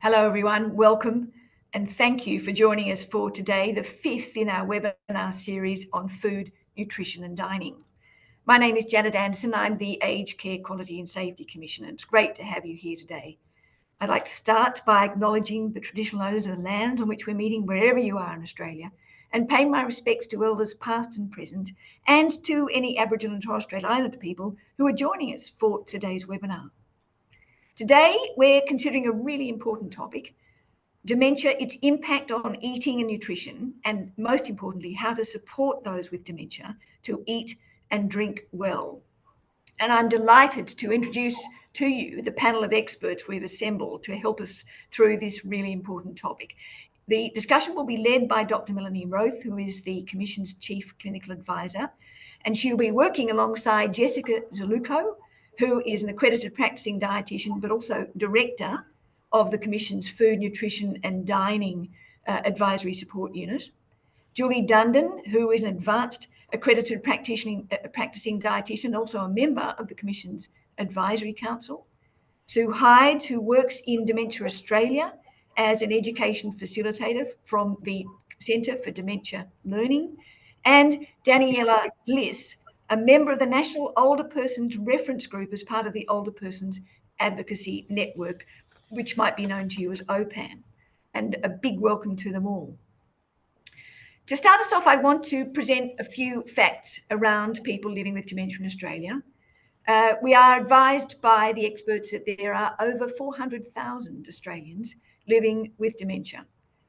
Hello, everyone. Welcome, and thank you for joining us for today, the fifth in our webinar series on food, nutrition, and dining. My name is Janet Anderson. I'm the Aged Care Quality and Safety Commissioner. It's great to have you here today. I'd like to start by acknowledging the traditional owners of the lands on which we're meeting, wherever you are in Australia, and pay my respects to elders past and present, and to any Aboriginal and Torres Strait Islander people who are joining us for today's webinar. Today, we're considering a really important topic: dementia, its impact on eating and nutrition, and most importantly, how to support those with dementia to eat and drink well. And I'm delighted to introduce to you the panel of experts we've assembled to help us through this really important topic. The discussion will be led by Dr. Melanie Roth, who is the Commission's Chief Clinical Advisor, and she'll be working alongside Jessica Zaluko, who is an accredited practicing dietitian, but also Director of the Commission's Food, Nutrition and Dining Advisory Support Unit. Julie Dundon, who is an advanced accredited practicing dietitian, also a member of the Commission's Advisory Council. Sue Hyde, who works in Dementia Australia as an education facilitator from the Centre for Dementia Learning. And Daniela Bliss, a member of the National Older Persons Reference Group as part of the Older Persons Advocacy Network, which might be known to you as OPAN. And a big welcome to them all. To start us off, I want to present a few facts around people living with dementia in Australia. We are advised by the experts that there are over 400,000 Australians living with dementia.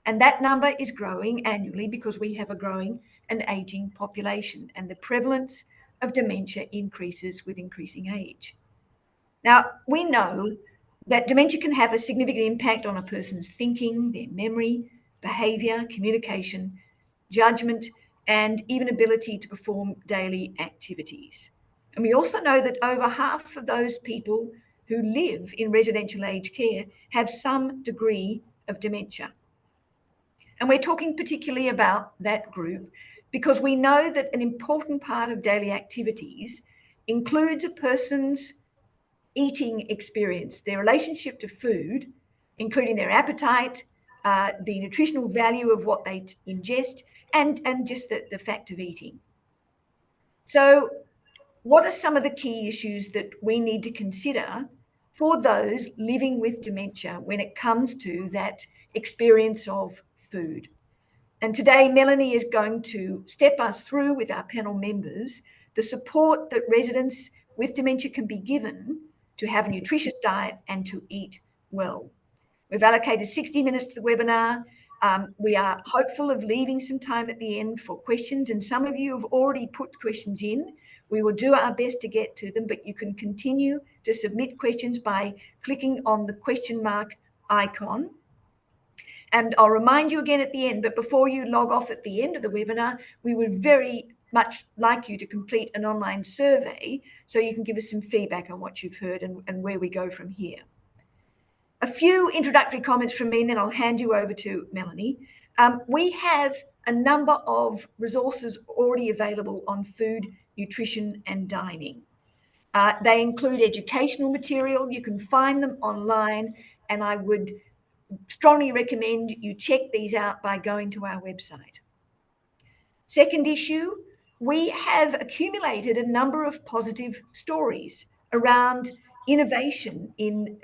And that number is growing annually because we have a growing and aging population, and the prevalence of dementia increases with increasing age. Now, we know that dementia can have a significant impact on a person's thinking, their memory, behaviour, communication, judgment, and even ability to perform daily activities. And we also know that over half of those people who live in residential aged care have some degree of dementia. And we're talking particularly about that group because we know that an important part of daily activities includes a person's eating experience, their relationship to food, including their appetite, the nutritional value of what they ingest, and just the fact of eating. So what are some of the key issues that we need to consider for those living with dementia when it comes to that experience of food? And today, Melanie is going to step us through with our panel members the support that residents with dementia can be given to have a nutritious diet and to eat well. We've allocated 60 minutes to the webinar. We are hopeful of leaving some time at the end for questions, and some of you have already put questions in. We will do our best to get to them, but you can continue to submit questions by clicking on the question mark icon. And I'll remind you again at the end, but before you log off at the end of the webinar, we would very much like you to complete an online survey so you can give us some feedback on what you've heard and where we go from here. A few introductory comments from me, and then I'll hand you over to Melanie. We have a number of resources already available on food, nutrition, and dining. They include educational material. You can find them online, and I would strongly recommend you check these out by going to our website. Second issue, we have accumulated a number of positive stories around innovation in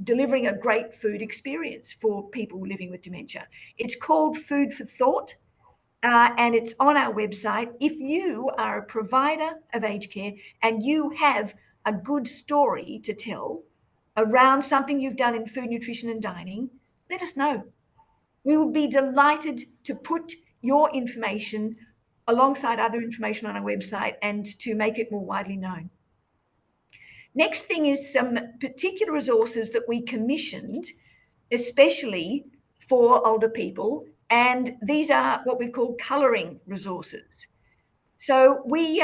delivering a great food experience for people living with dementia. It's called Food for Thought, and it's on our website. If you are a provider of aged care and you have a good story to tell around something you've done in food, nutrition, and dining, let us know. We would be delighted to put your information alongside other information on our website and to make it more widely known. Next thing is some particular resources that we commissioned, especially for older people, and these are what we call colouring resources. So we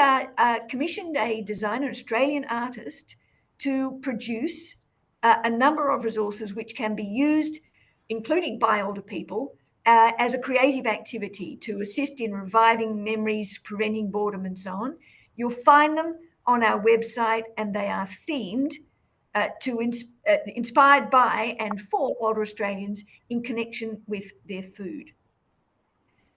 commissioned a designer, Australian artist, to produce a number of resources which can be used, including by older people, as a creative activity to assist in reviving memories, preventing boredom, and so on. You'll find them on our website, and they are themed inspired by and for older Australians in connection with their food.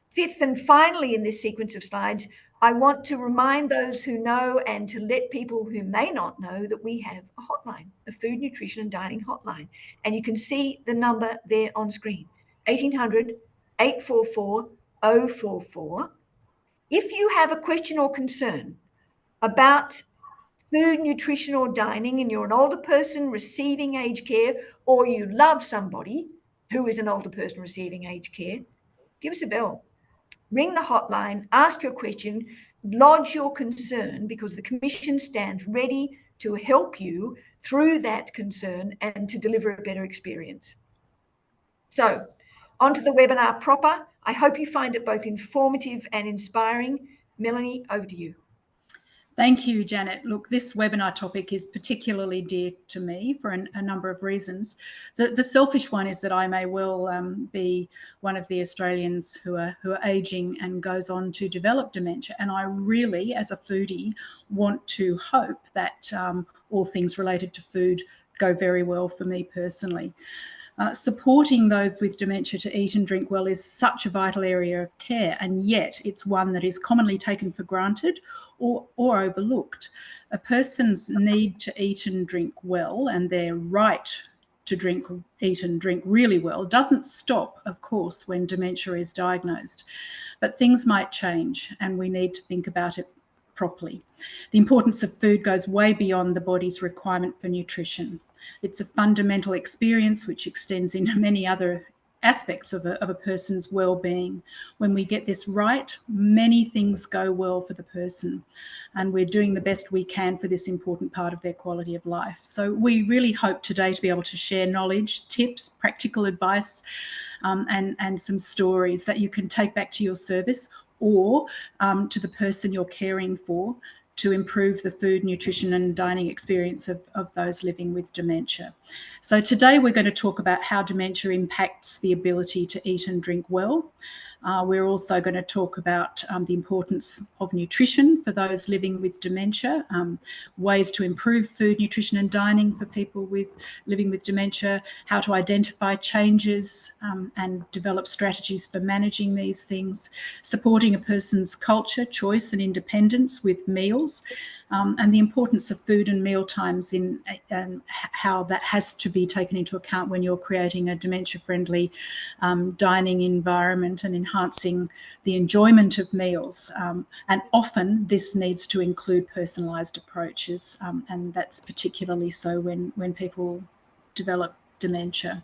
Fifth and finally in this sequence of slides, I want to remind those who know and to let people who may not know that we have a hotline, a food, nutrition and dining hotline. And you can see the number there on screen, 1800 844 044. If you have a question or concern about food, nutrition or dining and you're an older person receiving aged care, or you love somebody who is an older person receiving aged care, give us a bell. Ring the hotline, ask your question, lodge your concern, because the Commission stands ready to help you through that concern and to deliver a better experience. So, onto the webinar proper. I hope you find it both informative and inspiring. Melanie, over to you. Thank you, Janet. Look, this webinar topic is particularly dear to me for a number of reasons. The selfish one is that I may well be one of the Australians who are aging and goes on to develop dementia. And I really, as a foodie, want to hope that all things related to food go very well for me personally. Supporting those with dementia to eat and drink well is such a vital area of care, and yet it's one that is commonly taken for granted or overlooked. A person's need to eat and drink well and their right to eat and drink really well doesn't stop, of course, when dementia is diagnosed. But things might change and we need to think about it properly. The importance of food goes way beyond the body's requirement for nutrition. It's a fundamental experience which extends into many other aspects of a person's well-being. When we get this right, many things go well for the person, and we're doing the best we can for this important part of their quality of life. So we really hope today to be able to share knowledge, tips, practical advice, and some stories that you can take back to your service or to the person you're caring for, to improve the food, nutrition and dining experience of those living with dementia. So today we're going to talk about how dementia impacts the ability to eat and drink well. We're also going to talk about the importance of nutrition for those living with dementia, ways to improve food, nutrition and dining for people living with dementia, how to identify changes and develop strategies for managing these things, supporting a person's culture, choice and independence with meals, and the importance of food and meal times and how that has to be taken into account when you're creating a dementia-friendly dining environment and enhancing the enjoyment of meals. And often this needs to include personalised approaches, and that's particularly so when people develop dementia.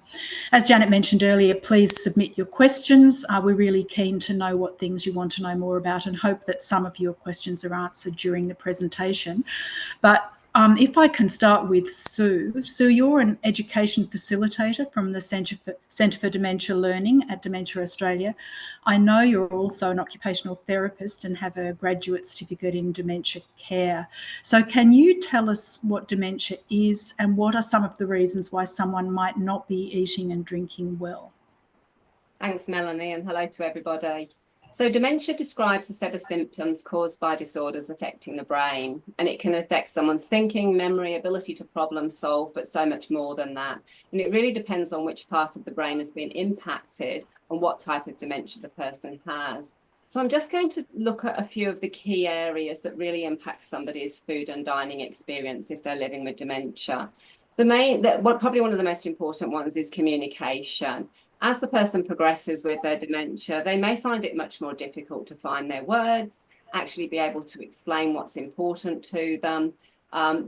As Janet mentioned earlier, please submit your questions. We're really keen to know what things you want to know more about and hope that some of your questions are answered during the presentation. But if I can start with Sue. Sue, you're an education facilitator from the Centre for Dementia Learning at Dementia Australia. I know you're also an occupational therapist and have a graduate certificate in dementia care. So can you tell us what dementia is and what are some of the reasons why someone might not be eating and drinking well? Thanks, Melanie, and hello to everybody. So dementia describes a set of symptoms caused by disorders affecting the brain, and it can affect someone's thinking, memory, ability to problem solve, but so much more than that. And it really depends on which part of the brain has been impacted and what type of dementia the person has. So I'm just going to look at a few of the key areas that really impact somebody's food and dining experience if they're living with dementia. Probably one of the most important ones is communication. As the person progresses with their dementia, they may find it much more difficult to find their words, actually be able to explain what's important to them.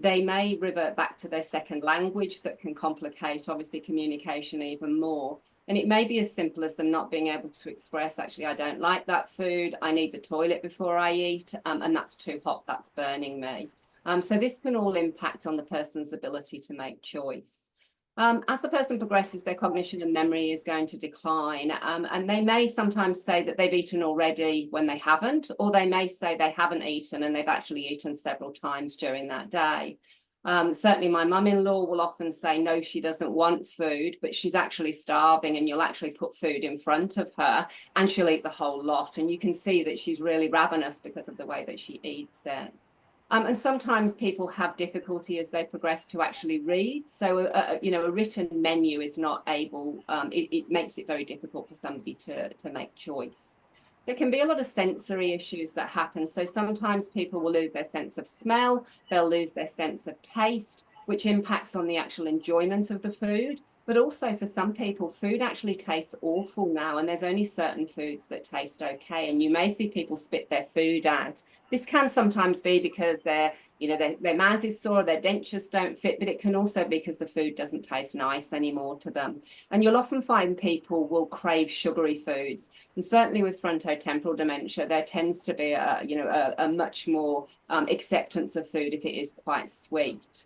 They may revert back to their second language that can complicate, obviously, communication even more. And it may be as simple as them not being able to express, actually, I don't like that food, I need the toilet before I eat, and that's too hot, that's burning me. So this can all impact on the person's ability to make choice. As the person progresses, their cognition and memory is going to decline, and they may sometimes say that they've eaten already when they haven't, or they may say they haven't eaten and they've actually eaten several times during that day. Certainly my mum-in-law will often say, no, she doesn't want food, but she's actually starving, and you'll actually put food in front of her and she'll eat the whole lot. And you can see that she's really ravenous because of the way that she eats it. And sometimes people have difficulty as they progress to actually read. So, you know, a written menu is not able, it makes it very difficult for somebody to make choice. There can be a lot of sensory issues that happen. So sometimes people will lose their sense of smell, they'll lose their sense of taste, which impacts on the actual enjoyment of the food. But also for some people, food actually tastes awful now, and there's only certain foods that taste okay. And you may see people spit their food out. This can sometimes be because their mouth is sore, their dentures don't fit, but it can also be because the food doesn't taste nice anymore to them. And you'll often find people will crave sugary foods. And certainly with frontotemporal dementia, there tends to be a much more acceptance of food if it is quite sweet.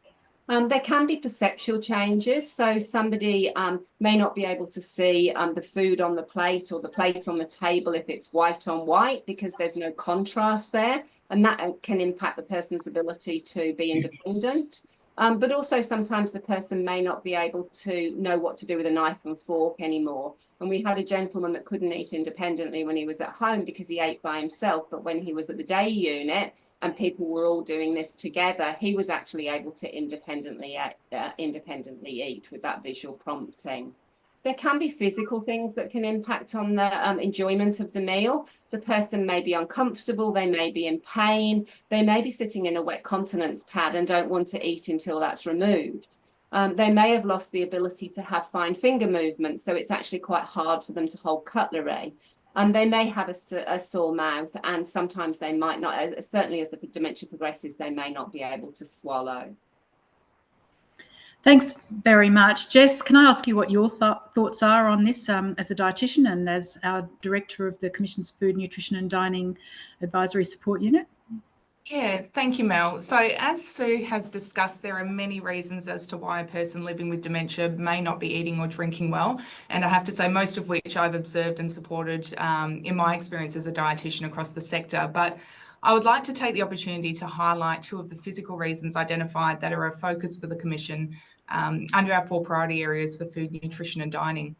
There can be perceptual changes. So somebody may not be able to see the food on the plate or the plate on the table if it's white on white, because there's no contrast there. And that can impact the person's ability to be independent. But also sometimes the person may not be able to know what to do with a knife and fork anymore. And we had a gentleman that couldn't eat independently when he was at home because he ate by himself. But when he was at the day unit and people were all doing this together, he was actually able to independently eat with that visual prompting. There can be physical things that can impact on the enjoyment of the meal. The person may be uncomfortable, they may be in pain, they may be sitting in a wet continence pad and don't want to eat until that's removed. They may have lost the ability to have fine finger movement, so it's actually quite hard for them to hold cutlery. And they may have a sore mouth, and sometimes they might not, certainly as the dementia progresses, they may not be able to swallow. Thanks very much. Jess, can I ask you what your thoughts are on this as a dietitian and as our director of the Commission's Food, Nutrition and Dining Advisory Support Unit? Yeah, thank you, Mel. So as Sue has discussed, there are many reasons as to why a person living with dementia may not be eating or drinking well. And I have to say, most of which I've observed and supported in my experience as a dietitian across the sector. But I would like to take the opportunity to highlight two of the physical reasons identified that are a focus for the Commission under our 4 priority areas for food, nutrition and dining.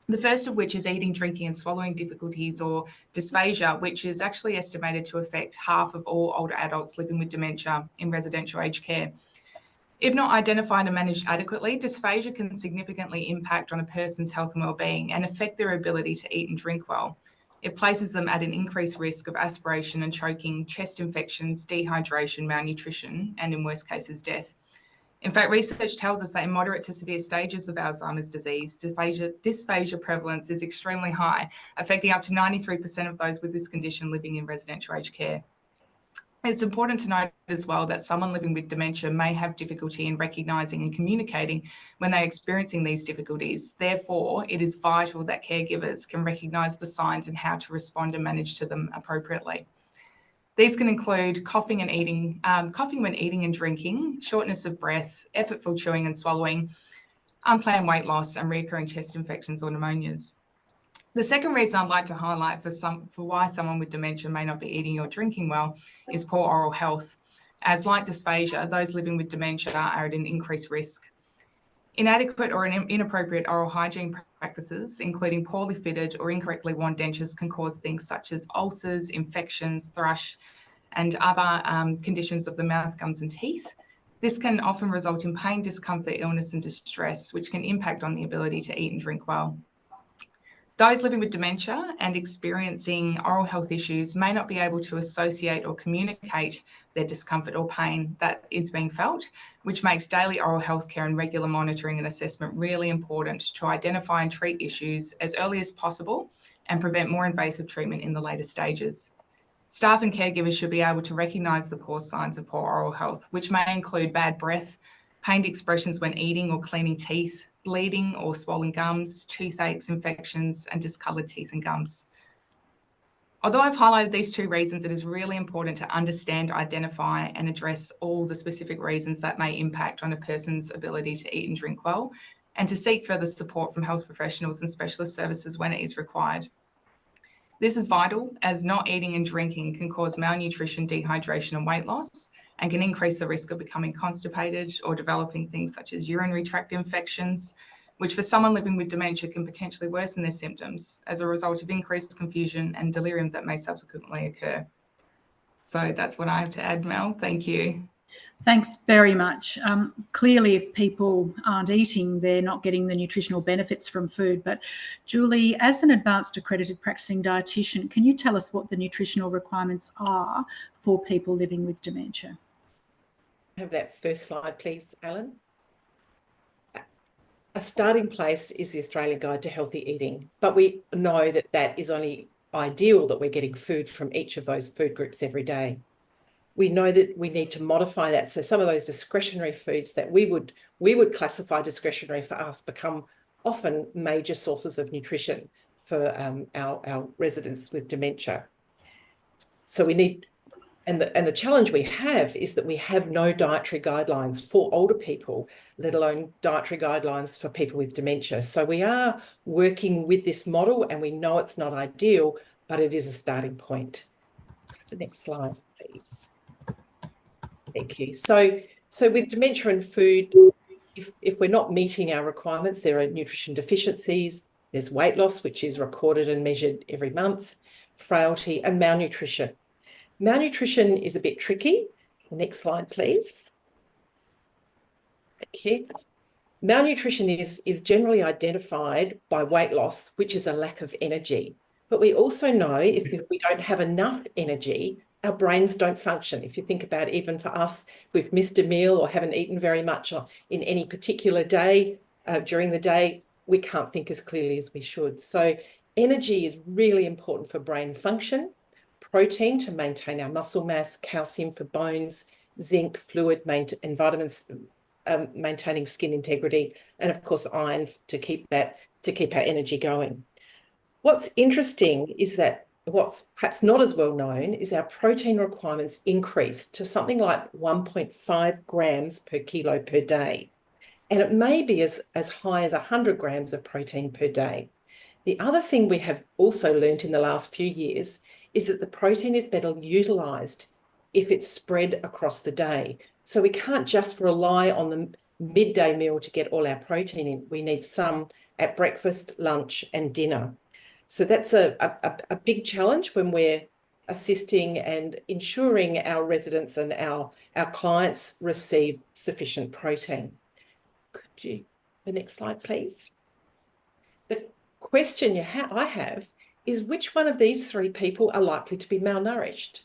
The first of which is eating, drinking and swallowing difficulties, or dysphagia, which is actually estimated to affect half of all older adults living with dementia in residential aged care. If not identified and managed adequately, dysphagia can significantly impact on a person's health and well-being and affect their ability to eat and drink well. It places them at an increased risk of aspiration and choking, chest infections, dehydration, malnutrition, and in worst cases, death. In fact, research tells us that in moderate to severe stages of Alzheimer's disease, dysphagia prevalence is extremely high, affecting up to 93% of those with this condition living in residential aged care. It's important to note as well that someone living with dementia may have difficulty in recognising and communicating when they're experiencing these difficulties. Therefore, it is vital that caregivers can recognise the signs and how to respond and manage to them appropriately. These can include coughing when eating and drinking, shortness of breath, effortful chewing and swallowing, unplanned weight loss, and recurring chest infections or pneumonias. The second reason I'd like to highlight for why someone with dementia may not be eating or drinking well is poor oral health, as like dysphagia, those living with dementia are at an increased risk. Inadequate or inappropriate oral hygiene practices, including poorly fitted or incorrectly worn dentures, can cause things such as ulcers, infections, thrush, and other conditions of the mouth, gums, and teeth. This can often result in pain, discomfort, illness, and distress, which can impact on the ability to eat and drink well. Those living with dementia and experiencing oral health issues may not be able to associate or communicate their discomfort or pain that is being felt, which makes daily oral health care and regular monitoring and assessment really important to identify and treat issues as early as possible and prevent more invasive treatment in the later stages. Staff and caregivers should be able to recognise the poor signs of poor oral health, which may include bad breath, pained expressions when eating or cleaning teeth, bleeding or swollen gums, toothaches, infections, and discoloured teeth and gums. Although I've highlighted these two reasons, it is really important to understand, identify, and address all the specific reasons that may impact on a person's ability to eat and drink well, and to seek further support from health professionals and specialist services when it is required. This is vital, as not eating and drinking can cause malnutrition, dehydration, and weight loss, and can increase the risk of becoming constipated or developing things such as urinary tract infections, which for someone living with dementia can potentially worsen their symptoms as a result of increased confusion and delirium that may subsequently occur. So that's what I have to add, Mel. Thank you. Thanks very much. Clearly, if people aren't eating, they're not getting the nutritional benefits from food. But Julie, as an advanced accredited practicing dietitian, can you tell us what the nutritional requirements are for people living with dementia? Have that first slide, please, Alan. A starting place is the Australian Guide to Healthy Eating, but we know that that is only ideal, that we're getting food from each of those food groups every day. We know that we need to modify that. So some of those discretionary foods that we would classify discretionary for us become often major sources of nutrition for our residents with dementia. So we need, and the challenge we have is that we have no dietary guidelines for older people, let alone dietary guidelines for people with dementia. So we are working with this model, and we know it's not ideal, but it is a starting point. The next slide, please. Thank you. So with dementia and food, if we're not meeting our requirements, there are nutrition deficiencies, there's weight loss, which is recorded and measured every month, frailty, and malnutrition. Malnutrition is a bit tricky. The next slide, please. Thank you. Malnutrition is generally identified by weight loss, which is a lack of energy. But we also know if we don't have enough energy, our brains don't function. If you think about it, even for us, we've missed a meal or haven't eaten very much in any particular day, during the day, we can't think as clearly as we should. So energy is really important for brain function, protein to maintain our muscle mass, calcium for bones, zinc, fluid, and vitamins, maintaining skin integrity, and of course iron to keep our energy going. What's interesting is that what's perhaps not as well known is our protein requirements increase to something like 1.5 grams per kilo per day. And it may be as high as 100 grams of protein per day. The other thing we have also learned in the last few years is that the protein is better utilised if it's spread across the day. So we can't just rely on the midday meal to get all our protein in. We need some at breakfast, lunch, and dinner. So that's a big challenge when we're assisting and ensuring our residents and our clients receive sufficient protein. Could you, the next slide, please? The question I have is, which one of these three people are likely to be malnourished?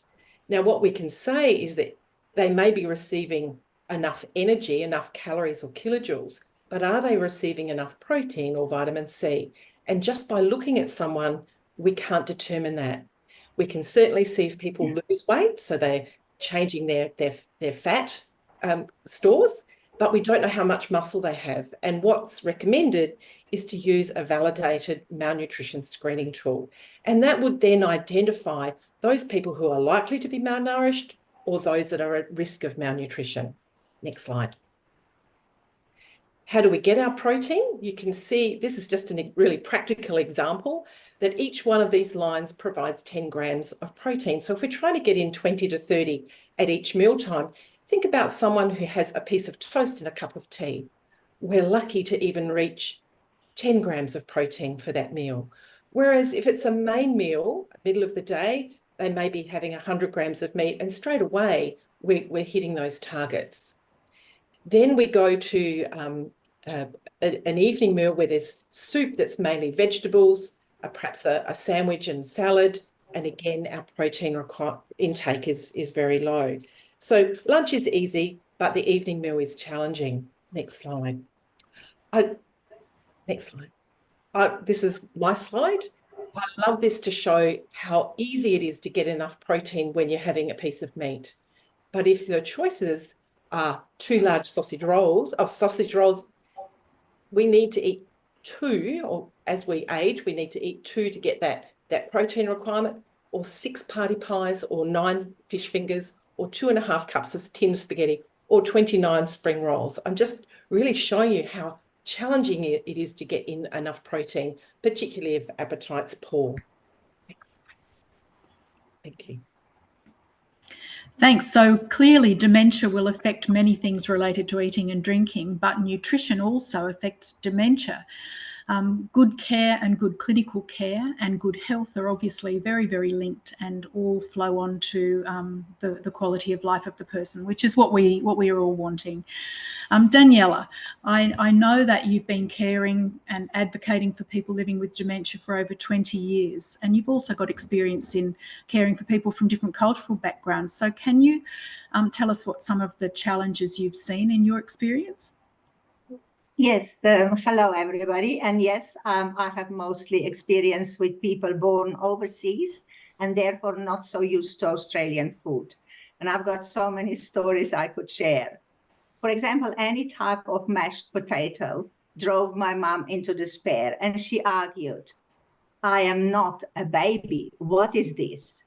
Now, what we can say is that they may be receiving enough energy, enough calories or kilojoules, but are they receiving enough protein or vitamin C? And just by looking at someone, we can't determine that. We can certainly see if people lose weight, so they're changing their fat stores, but we don't know how much muscle they have. And what's recommended is to use a validated malnutrition screening tool. And that would then identify those people who are likely to be malnourished or those that are at risk of malnutrition. Next slide. How do we get our protein? You can see this is just a really practical example that each one of these lines provides 10 grams of protein. So if we're trying to get in 20 to 30 at each mealtime, think about someone who has a piece of toast and a cup of tea. We're lucky to even reach 10 grams of protein for that meal. Whereas if it's a main meal, middle of the day, they may be having 100 grams of meat, and straight away we're hitting those targets. Then we go to an evening meal where there's soup that's mainly vegetables, perhaps a sandwich and salad, and again, our protein intake is very low. So lunch is easy, but the evening meal is challenging. Next slide. Next slide. This is my slide. I love this to show how easy it is to get enough protein when you're having a piece of meat. But if the choices are 2 large sausage rolls, we need to eat 2, or as we age, we need to eat 2 to get that protein requirement, or 6 party pies, or 9 fish fingers, or 2.5 cups of tinned spaghetti, or 29 spring rolls. I'm just really showing you how challenging it is to get in enough protein, particularly if appetite's poor. Thanks. Thank you. Thanks. So clearly dementia will affect many things related to eating and drinking, but nutrition also affects dementia. Good care and good clinical care and good health are obviously very, very linked and all flow on to the quality of life of the person, which is what we are all wanting. Daniela, I know that you've been caring and advocating for people living with dementia for over 20 years, and you've also got experience in caring for people from different cultural backgrounds. So can you tell us what some of the challenges you've seen in your experience? Yes, hello everybody. And yes, I have mostly experience with people born overseas and therefore not so used to Australian food. And I've got so many stories I could share. For example, any type of mashed potato drove my mom into despair, and she argued, I am not a baby. What is this?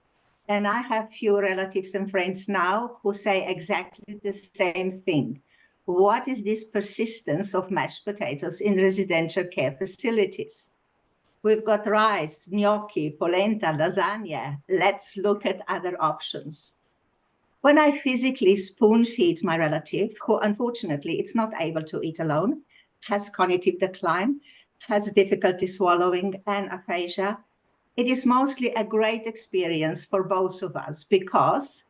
And I have few relatives and friends now who say exactly the same thing. What is this persistence of mashed potatoes in residential care facilities? We've got rice, gnocchi, polenta, lasagna. Let's look at other options. When I physically spoon feed my relative, who unfortunately is not able to eat alone, has cognitive decline, has difficulty swallowing and aphasia, it is mostly a great experience for both of us because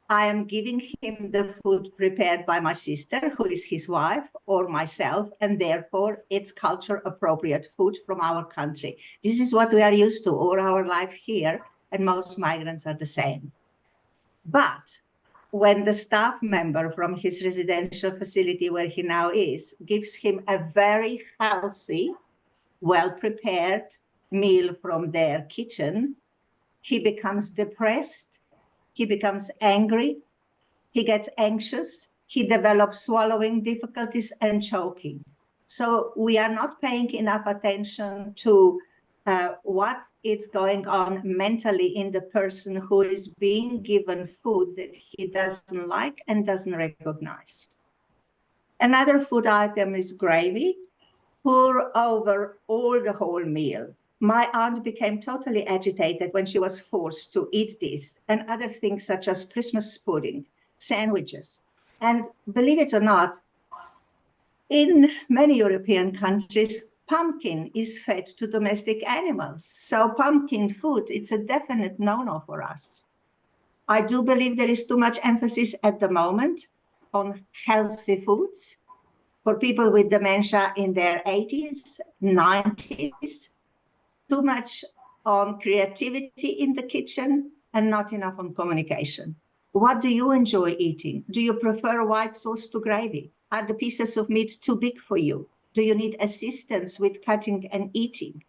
I am giving him the food prepared by my sister, who is his wife, or myself, and therefore it's culture appropriate food from our country. This is what we are used to all our life here, and most migrants are the same. But when the staff member from his residential facility where he now is gives him a very healthy, well-prepared meal from their kitchen, he becomes depressed, he becomes angry, he gets anxious, he develops swallowing difficulties and choking. So we are not paying enough attention to what is going on mentally in the person who is being given food that he doesn't like and doesn't recognize. Another food item is gravy. Pour over all the whole meal. My aunt became totally agitated when she was forced to eat this and other things such as Christmas pudding, sandwiches. And believe it or not, in many European countries, pumpkin is fed to domestic animals. So pumpkin food, it's a definite no-no for us. I do believe there is too much emphasis at the moment on healthy foods for people with dementia in their 80s, 90s, too much on creativity in the kitchen and not enough on communication. What do you enjoy eating? Do you prefer white sauce to gravy? Are the pieces of meat too big for you? Do you need assistance with cutting and eating?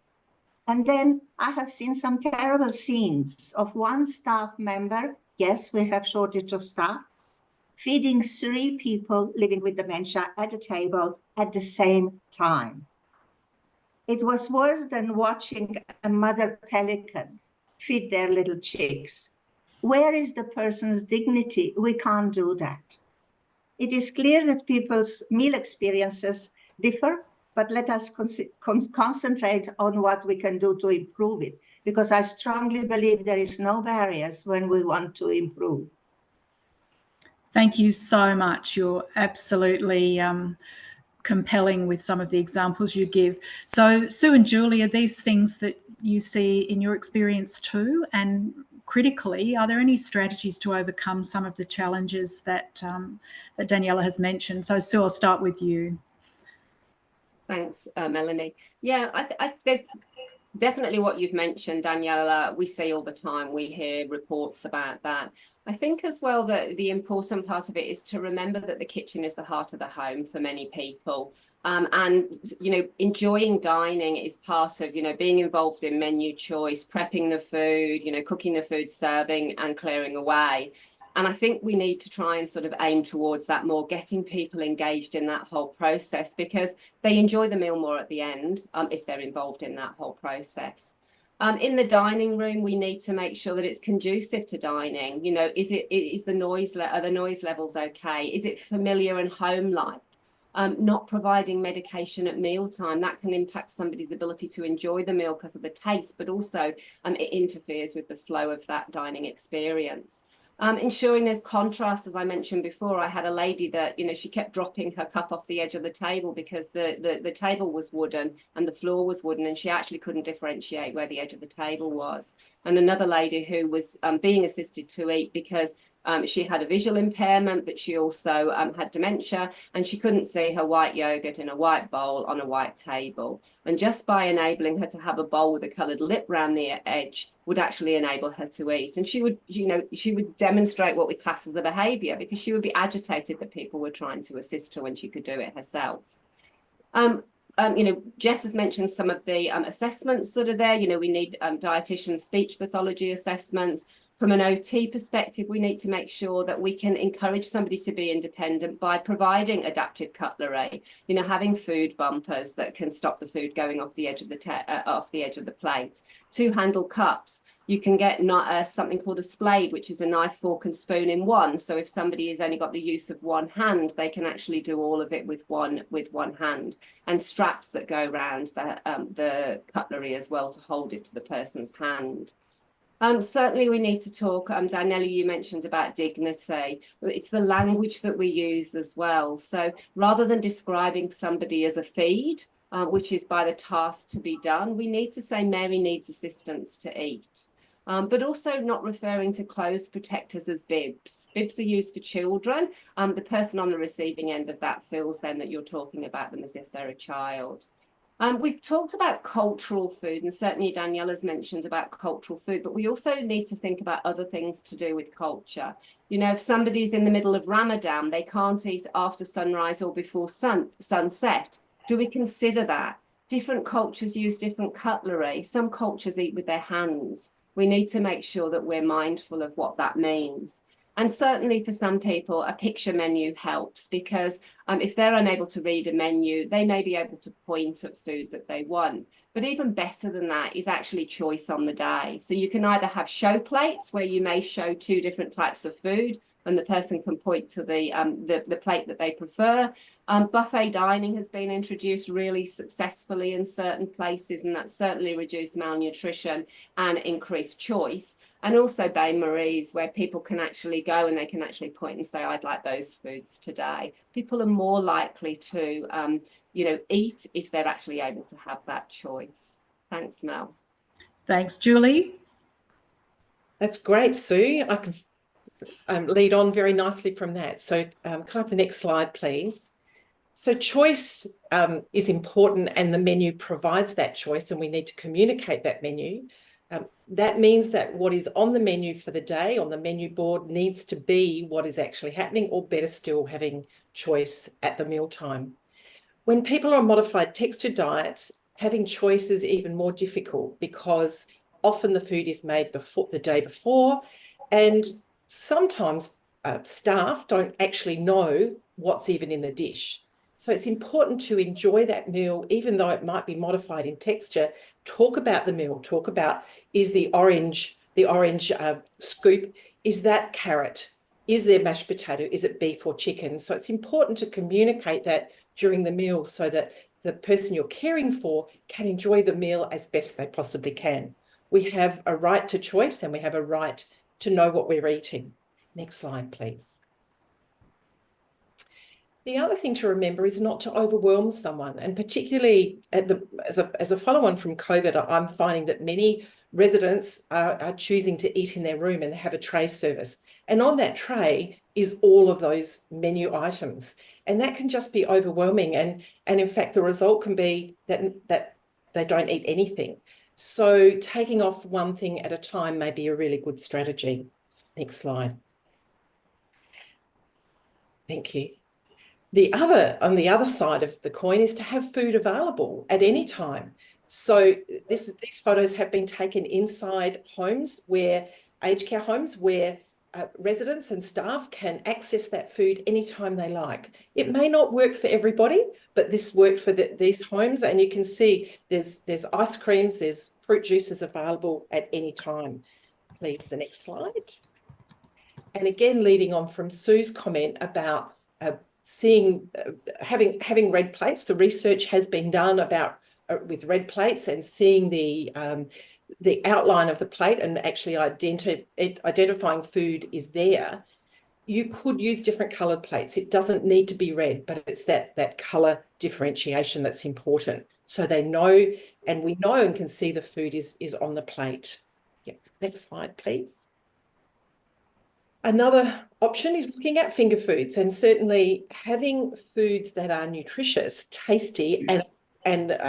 And then I have seen some terrible scenes of one staff member, yes, we have shortage of staff, feeding 3 people living with dementia at a table at the same time. It was worse than watching a mother pelican feed their little chicks. Where is the person's dignity? We can't do that. It is clear that people's meal experiences differ, but let us concentrate on what we can do to improve it, because I strongly believe there is no barriers when we want to improve. Thank you so much. You're absolutely compelling with some of the examples you give. So Sue and Julie, are these things that you see in your experience too? And critically, are there any strategies to overcome some of the challenges that that Daniela has mentioned? So Sue, I'll start with you. Thanks, Melanie. Yeah, there's definitely what you've mentioned, Daniela, we see all the time. We hear reports about that. I think as well that the important part of it is to remember that the kitchen is the heart of the home for many people. And, you know, enjoying dining is part of, you know, being involved in menu choice, prepping the food, you know, cooking the food, serving and clearing away. And I think we need to try and sort of aim towards that more, getting people engaged in that whole process, because they enjoy the meal more at the end if they're involved in that whole process. In the dining room, we need to make sure that it's conducive to dining. You know, are the noise levels okay? Is it familiar and home-like? Not providing medication at mealtime, that can impact somebody's ability to enjoy the meal because of the taste, but also it interferes with the flow of that dining experience. Ensuring there's contrast, as I mentioned before. I had a lady that, she kept dropping her cup off the edge of the table because the table was wooden and the floor was wooden, and she actually couldn't differentiate where the edge of the table was. And another lady who was being assisted to eat because she had a visual impairment, but she also had dementia, and she couldn't see her white yogurt in a white bowl on a white table. And just by enabling her to have a bowl with a coloured lip round the edge would actually enable her to eat. And she would, she would demonstrate what we class as a behaviour, because she would be agitated that people were trying to assist her when she could do it herself. Jess has mentioned some of the assessments that are there. We need dietitian speech pathology assessments. From an OT perspective, we need to make sure that we can encourage somebody to be independent by providing adaptive cutlery, having food bumpers that can stop the food going off the edge of the plate, two-handle cups. You can get something called a splade, which is a knife, fork and spoon in one. So if somebody has only got the use of one hand, they can actually do all of it with one hand, and straps that go around the cutlery as well to hold it to the person's hand. Certainly we need to talk, Daniela, you mentioned about dignity. It's the language that we use as well. So rather than describing somebody as a feed, which is by the task to be done, we need to say Mary needs assistance to eat. But also not referring to clothes protectors as bibs. Bibs are used for children. The person on the receiving end of that feels then that you're talking about them as if they're a child. We've talked about cultural food, and certainly Daniela's mentioned about cultural food, but we also need to think about other things to do with culture. If somebody's in the middle of Ramadan, they can't eat after sunrise or before sunset. Do we consider that? Different cultures use different cutlery. Some cultures eat with their hands. We need to make sure that we're mindful of what that means. And certainly for some people, a picture menu helps, because if they're unable to read a menu, they may be able to point at food that they want. But even better than that is actually choice on the day. So you can either have show plates where you may show 2 different types of food, and the person can point to the plate that they prefer. Buffet dining has been introduced really successfully in certain places, and that's certainly reduced malnutrition and increased choice. And also bain-maries, where people can actually go and they can actually point and say, I'd like those foods today. People are more likely to, eat if they're actually able to have that choice. Thanks, Mel. Thanks, Julie. That's great, Sue. I can lead on very nicely from that. So can I have the next slide, please? So choice is important, and the menu provides that choice, and we need to communicate that menu. That means that what is on the menu for the day, on the menu board, needs to be what is actually happening, or better still, having choice at the mealtime. When people are on modified texture diets, having choice is even more difficult, because often the food is made the day before, and sometimes staff don't actually know what's even in the dish. So it's important to enjoy that meal, even though it might be modified in texture. Talk about the meal. Talk about, is the orange scoop, is that carrot? Is there mashed potato? Is it beef or chicken? So it's important to communicate that during the meal, so that the person you're caring for can enjoy the meal as best they possibly can. We have a right to choice, and we have a right to know what we're eating. Next slide, please. The other thing to remember is not to overwhelm someone, and particularly as a follow-on from COVID, I'm finding that many residents are choosing to eat in their room, and they have a tray service. And on that tray is all of those menu items, and that can just be overwhelming. And in fact, the result can be that they don't eat anything. So taking off one thing at a time may be a really good strategy. Next slide. Thank you. On the other side of the coin is to have food available at any time. So these photos have been taken inside homes, aged care homes, where residents and staff can access that food anytime they like. It may not work for everybody, but this worked for these homes, and you can see there's ice creams, there's fruit juices available at any time. Please, the next slide. And again, leading on from Sue's comment about having red plates. The research has been done about with red plates, and seeing the the outline of the plate and actually identifying food is there, you could use different coloured plates. It doesn't need to be red, but it's that colour differentiation that's important. So they know, and we know and can see the food is on the plate. Yeah, next slide, please. Another option is looking at finger foods, and certainly having foods that are nutritious, tasty, and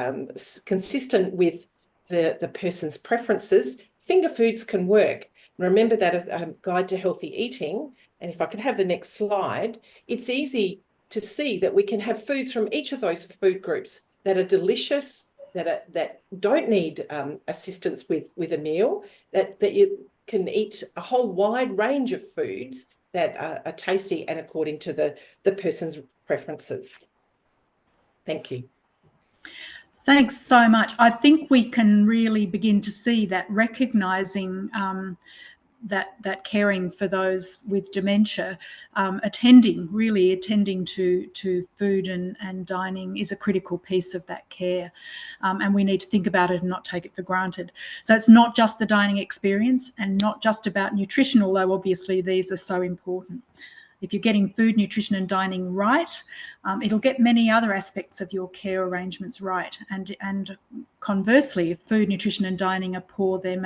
consistent with the person's preferences. Finger foods can work. Remember that as a guide to healthy eating. And if I could have the next slide, it's easy to see that we can have foods from each of those food groups that are delicious, that don't need assistance with a meal, that you can eat a whole wide range of foods that are tasty and according to the person's preferences. Thank you. Thanks so much. I think we can really begin to see that recognising that caring for those with dementia, attending to food and dining is a critical piece of that care, and we need to think about it and not take it for granted. So it's not just the dining experience and not just about nutrition, although obviously these are so important. If you're getting food, nutrition and dining right, it'll get many other aspects of your care arrangements right. And conversely, if food, nutrition and dining are poor, that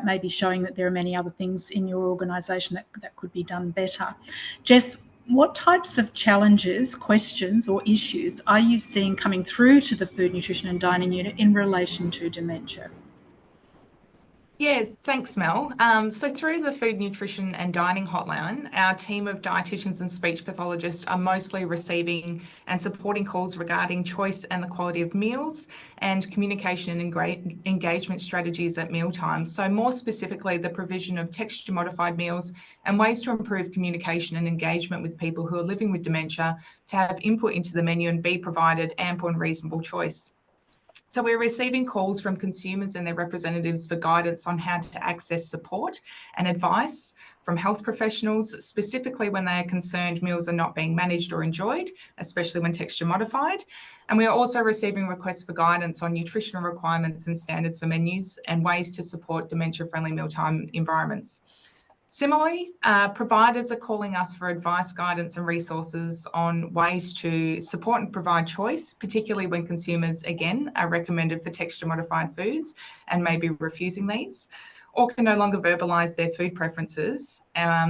may be showing that there are many other things in your organisation that could be done better. Jess, what types of challenges, questions or issues are you seeing coming through to the food, nutrition and dining unit in relation to dementia? Yeah, thanks, Mel. So through the Food, Nutrition and Dining Hotline, our team of dietitians and speech pathologists are mostly receiving and supporting calls regarding choice and the quality of meals and communication and engagement strategies at mealtimes. So more specifically, the provision of texture-modified meals and ways to improve communication and engagement with people who are living with dementia to have input into the menu and be provided ample and reasonable choice. So we're receiving calls from consumers and their representatives for guidance on how to access support and advice from health professionals, specifically when they are concerned meals are not being managed or enjoyed, especially when texture modified. And we are also receiving requests for guidance on nutritional requirements and standards for menus and ways to support dementia-friendly mealtime environments. Similarly, providers are calling us for advice, guidance and resources on ways to support and provide choice, particularly when consumers, again, are recommended for texture-modified foods and may be refusing these, or can no longer verbalise their food preferences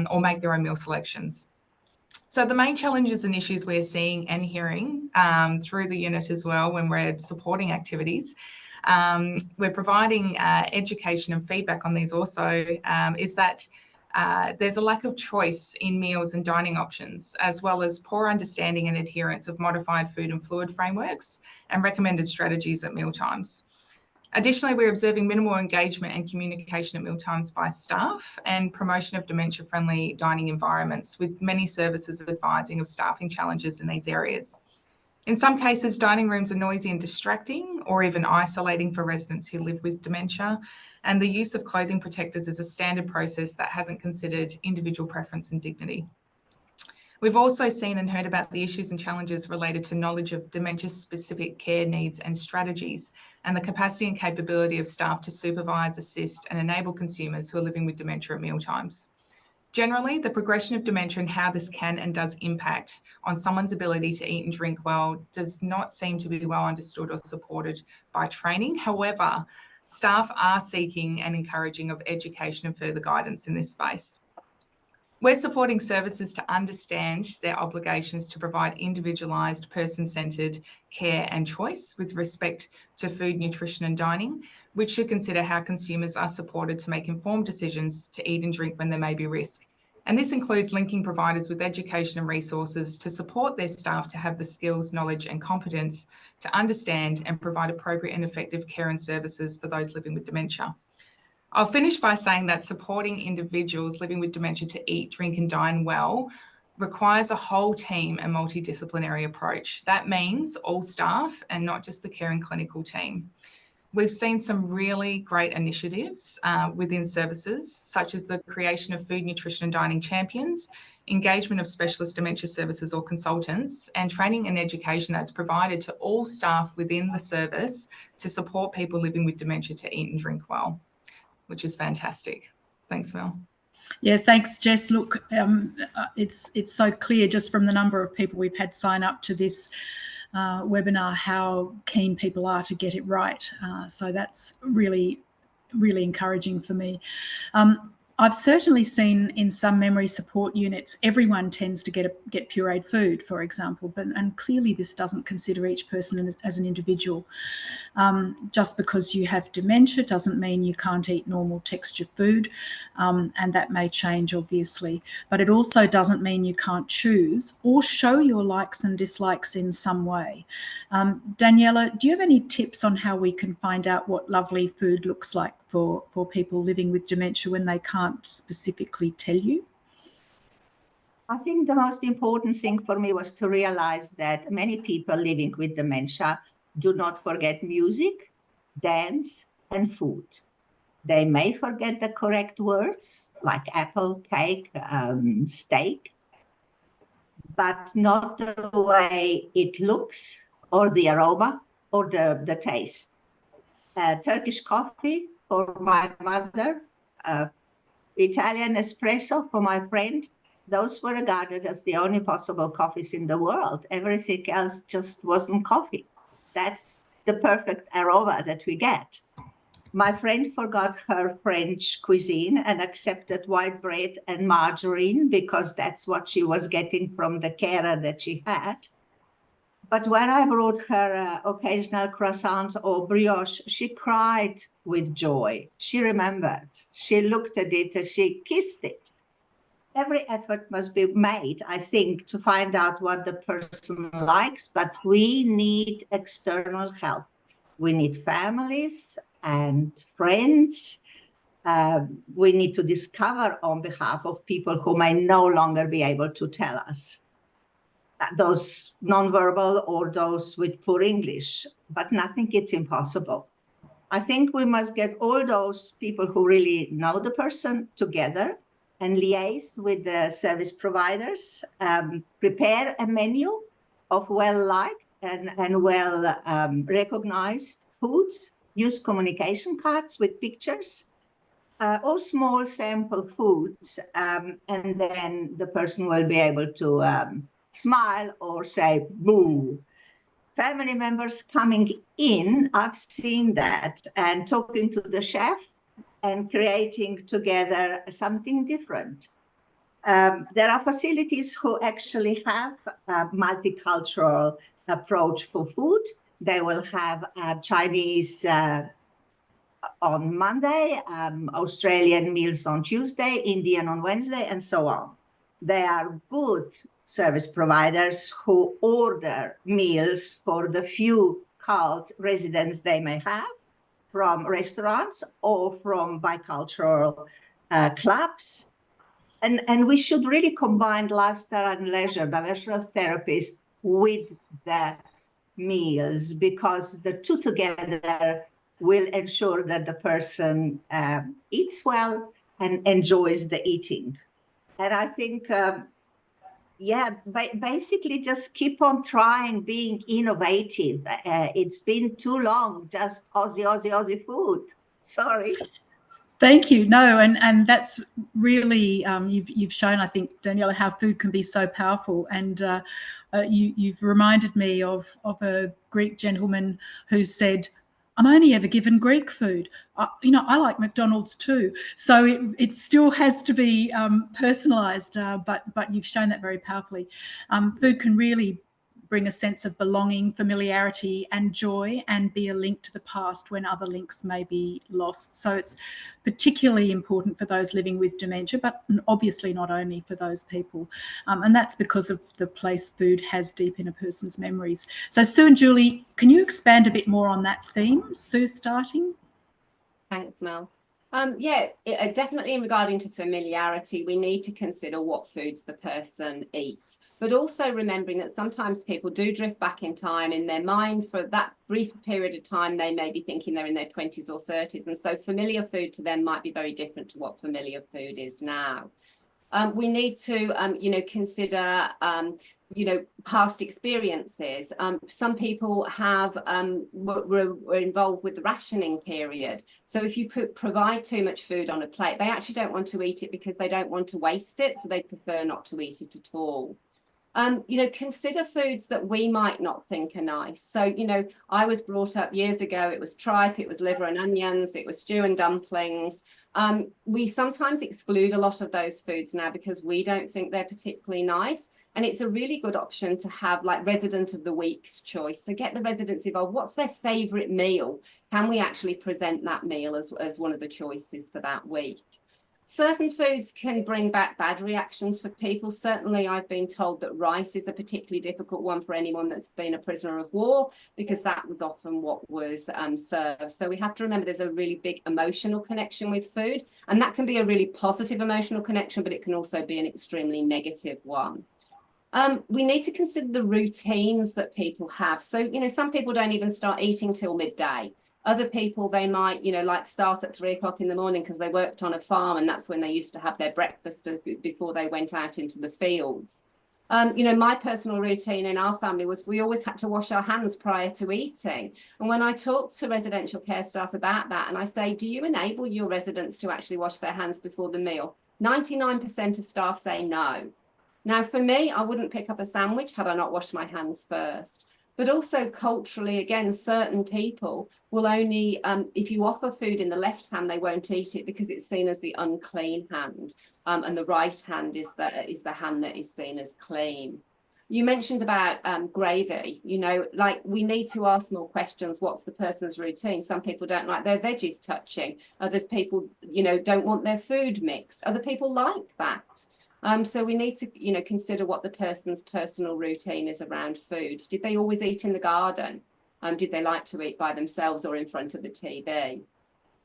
or make their own meal selections. So the main challenges and issues we're seeing and hearing through the unit as well when we're supporting activities, we're providing education and feedback on these also, is that there's a lack of choice in meals and dining options, as well as poor understanding and adherence of modified food and fluid frameworks and recommended strategies at mealtimes. Additionally, we're observing minimal engagement and communication at mealtimes by staff and promotion of dementia-friendly dining environments, with many services advising of staffing challenges in these areas. In some cases, dining rooms are noisy and distracting, or even isolating for residents who live with dementia, and the use of clothing protectors is a standard process that hasn't considered individual preference and dignity. We've also seen and heard about the issues and challenges related to knowledge of dementia-specific care needs and strategies, and the capacity and capability of staff to supervise, assist, and enable consumers who are living with dementia at mealtimes. Generally, the progression of dementia and how this can and does impact on someone's ability to eat and drink well does not seem to be well understood or supported by training. However, staff are seeking and encouraging of education and further guidance in this space. We're supporting services to understand their obligations to provide individualised, person-centred care and choice with respect to food, nutrition and dining, which should consider how consumers are supported to make informed decisions to eat and drink when there may be risk. And this includes linking providers with education and resources to support their staff to have the skills, knowledge and competence to understand and provide appropriate and effective care and services for those living with dementia. I'll finish by saying that supporting individuals living with dementia to eat, drink and dine well requires a whole team and multidisciplinary approach. That means all staff and not just the care and clinical team. We've seen some really great initiatives within services, such as the creation of food, nutrition and dining champions, engagement of specialist dementia services or consultants, and training and education that's provided to all staff within the service to support people living with dementia to eat and drink well, which is fantastic. Thanks, Mel. Yeah, thanks, Jess. Look, it's so clear just from the number of people we've had sign up to this webinar how keen people are to get it right. So that's really, really encouraging for me. I've certainly seen in some memory support units, everyone tends to get pureed food, for example, and clearly this doesn't consider each person as an individual. Just because you have dementia doesn't mean you can't eat normal textured food, and that may change, obviously. But it also doesn't mean you can't choose or show your likes and dislikes in some way. Daniela, do you have any tips on how we can find out what lovely food looks like for people living with dementia when they can't specifically tell you? I think the most important thing for me was to realize that many people living with dementia do not forget music, dance, and food. They may forget the correct words like apple, cake, steak, but not the way it looks or the aroma or the taste. Turkish coffee for my mother, Italian espresso for my friend. Those were regarded as the only possible coffees in the world. Everything else just wasn't coffee. That's the perfect aroma that we get. My friend forgot her French cuisine and accepted white bread and margarine because that's what she was getting from the carer that she had. But when I brought her occasional croissant or brioche, she cried with joy. She remembered. She looked at it and she kissed it. Every effort must be made, I think, to find out what the person likes, but we need external help. We need families and friends. We need to discover on behalf of people who may no longer be able to tell us. Those nonverbal or those with poor English, but nothing is impossible. I think we must get all those people who really know the person together and liaise with the service providers, prepare a menu of well-liked and well-recognized foods, use communication cards with pictures, or small sample foods, and then the person will be able to smile or say boo. Family members coming in, I've seen that, and talking to the chef and creating together something different. There are facilities who actually have a multicultural approach for food. They will have Chinese on Monday, Australian meals on Tuesday, Indian on Wednesday, and so on. They are good service providers who order meals for the few cult residents they may have from restaurants or from bicultural clubs. And we should really combine lifestyle and leisure, diversional therapists with the meals, because the two together will ensure that the person eats well and enjoys the eating. And I think, basically just keep on trying, being innovative. It's been too long, just Aussie food. Sorry. Thank you. No, and that's really, you've shown, I think, Daniela, how food can be so powerful. And you've reminded me of a Greek gentleman who said, I'm only ever given Greek food. I like McDonald's too. So it still has to be personalised, but you've shown that very powerfully. Food can really bring a sense of belonging, familiarity and joy, and be a link to the past when other links may be lost. So it's particularly important for those living with dementia, but obviously not only for those people. And that's because of the place food has deep in a person's memories. So Sue and Julie, can you expand a bit more on that theme? Sue starting. Thanks, Mel. Definitely regarding to familiarity, we need to consider what foods the person eats, but also remembering that sometimes people do drift back in time in their mind. For that brief period of time, they may be thinking they're in their 20s or 30s, and so familiar food to them might be very different to what familiar food is now. We need to, consider, past experiences. Some people have were involved with the rationing period. So if you provide too much food on a plate, they actually don't want to eat it because they don't want to waste it. So they prefer not to eat it at all. Consider foods that we might not think are nice. So, I was brought up years ago, it was tripe, it was liver and onions, it was stew and dumplings. We sometimes exclude a lot of those foods now because we don't think they're particularly nice. And it's a really good option to have like resident of the week's choice. So get the residents involved. What's their favorite meal? Can we actually present that meal as one of the choices for that week? Certain foods can bring back bad reactions for people. Certainly, I've been told that rice is a particularly difficult one for anyone that's been a prisoner of war, because that was often what was served. So we have to remember there's a really big emotional connection with food, and that can be a really positive emotional connection, but it can also be an extremely negative one. We need to consider the routines that people have. So, some people don't even start eating till midday. Other people, they might, like start at 3 o'clock in the morning because they worked on a farm and that's when they used to have their breakfast before they went out into the fields. My personal routine in our family was we always had to wash our hands prior to eating. And when I talk to residential care staff about that and I say, do you enable your residents to actually wash their hands before the meal? 99% of staff say no. Now, for me, I wouldn't pick up a sandwich had I not washed my hands first. But also culturally, again, certain people will only, if you offer food in the left hand, they won't eat it because it's seen as the unclean hand. And the right hand is the hand that is seen as clean. You mentioned about gravy, we need to ask more questions. What's the person's routine? Some people don't like their veggies touching. Other people, don't want their food mixed. Other people like that. So we need to, consider what the person's personal routine is around food. Did they always eat in the garden? Did they like to eat by themselves or in front of the TV?